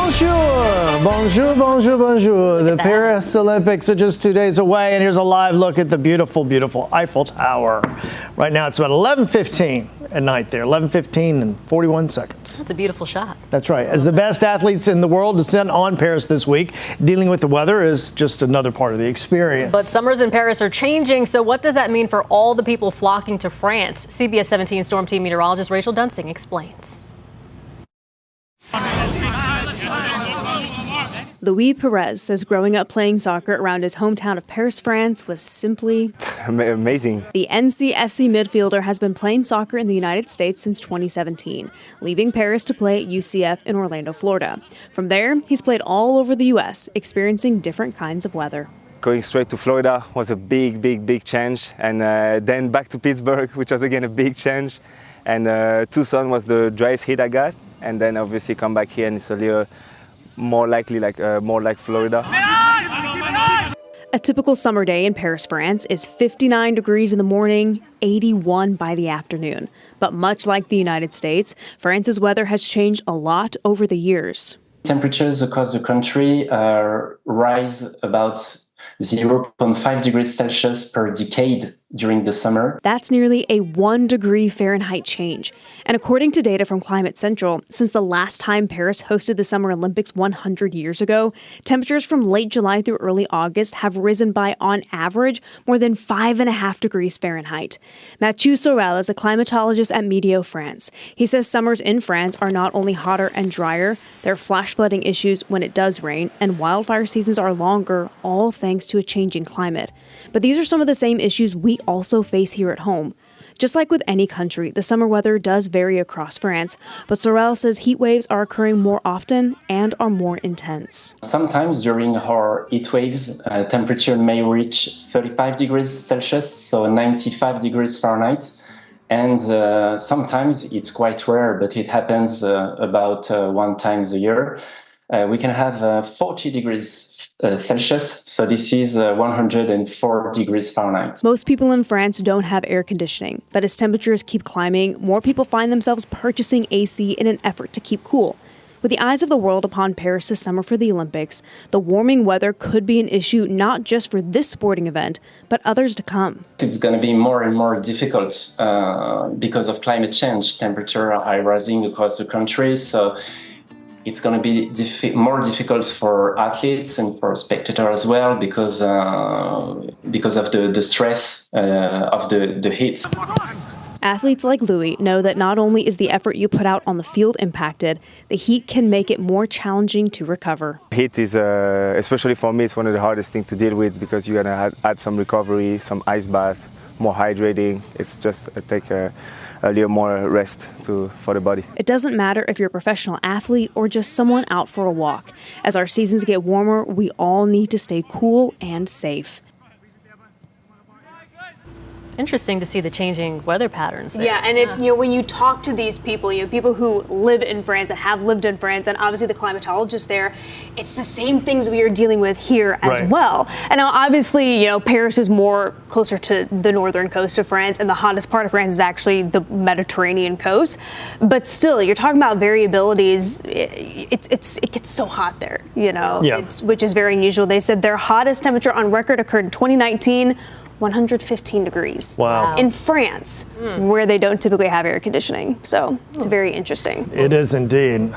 Bonjour, bonjour, bonjour. The Paris Olympics are just 2 days away, and here's a live look at the beautiful, beautiful Eiffel Tower. Right now, it's about 11:15 at night there, 11:15 and 41 seconds. That's a beautiful shot. That's right. As the best athletes in the world descend on Paris this week, dealing with the weather is just another part of the experience. But summers in Paris are changing, so what does that mean for all the people flocking to France? CBS 17 Storm Team meteorologist Rachel Dunsing explains. Louis Perez says growing up playing soccer around his hometown of Paris, France was simply amazing. The NCFC midfielder has been playing soccer in the United States since 2017, leaving Paris to play at UCF in Orlando, Florida. From there, he's played all over the U.S., experiencing different kinds of weather. Going straight to Florida was a big change, and then back to Pittsburgh, which was again a big change. And Tucson was the driest heat I got, and then obviously come back here and it's a little more likely more like Florida. A typical summer day in Paris, France is 59 degrees in the morning, 81 by the afternoon. But much like the United States, France's weather has changed a lot over the years. Temperatures across the country rise about 0.5 degrees Celsius per decade during the summer. That's nearly a 1 degree Fahrenheit change. And according to data from Climate Central, since the last time Paris hosted the Summer Olympics 100 years ago, temperatures from late July through early August have risen by, on average, more than 5.5 degrees Fahrenheit. Mathieu Sorel is a climatologist at Meteo France. He says summers in France are not only hotter and drier, there are flash flooding issues when it does rain, and wildfire seasons are longer, all thanks to a changing climate. But these are some of the same issues we also face here at home. Just like with any country, the summer weather does vary across France, but Sorel says heat waves are occurring more often and are more intense. Sometimes during our heat waves, temperature may reach 35 degrees Celsius, so 95 degrees Fahrenheit. And sometimes it's quite rare, but it happens about 1 time a year. We can have 40 degrees Celsius, so this is 104 degrees Fahrenheit. Most people in France don't have air conditioning, but as temperatures keep climbing, more people find themselves purchasing AC in an effort to keep cool. With the eyes of the world upon Paris this summer for the Olympics, the warming weather could be an issue not just for this sporting event, but others to come. It's going to be more and more difficult because of climate change. Temperatures are rising across the country, so it's going to be more difficult for athletes and for spectators as well because of the stress of the heat. Athletes like Louis know that not only is the effort you put out on the field impacted, the heat can make it more challenging to recover. Heat is, especially for me, it's one of the hardest things to deal with because you're going to add some recovery, some ice bath, more hydrating. It's just take a little more rest for the body. It doesn't matter if you're a professional athlete or just someone out for a walk. As our seasons get warmer, we all need to stay cool and safe. Interesting to see the changing weather patterns there. Yeah, and it's, when you talk to these people, people who live in France and have lived in France, and obviously the climatologists there, it's the same things we are dealing with here as well. And now obviously, Paris is more closer to the northern coast of France, and the hottest part of France is actually the Mediterranean coast. But still, you're talking about variabilities. It gets so hot there, which is very unusual. They said their hottest temperature on record occurred in 2019. 115 degrees in France, where they don't typically have air conditioning. So it's very interesting. It is indeed.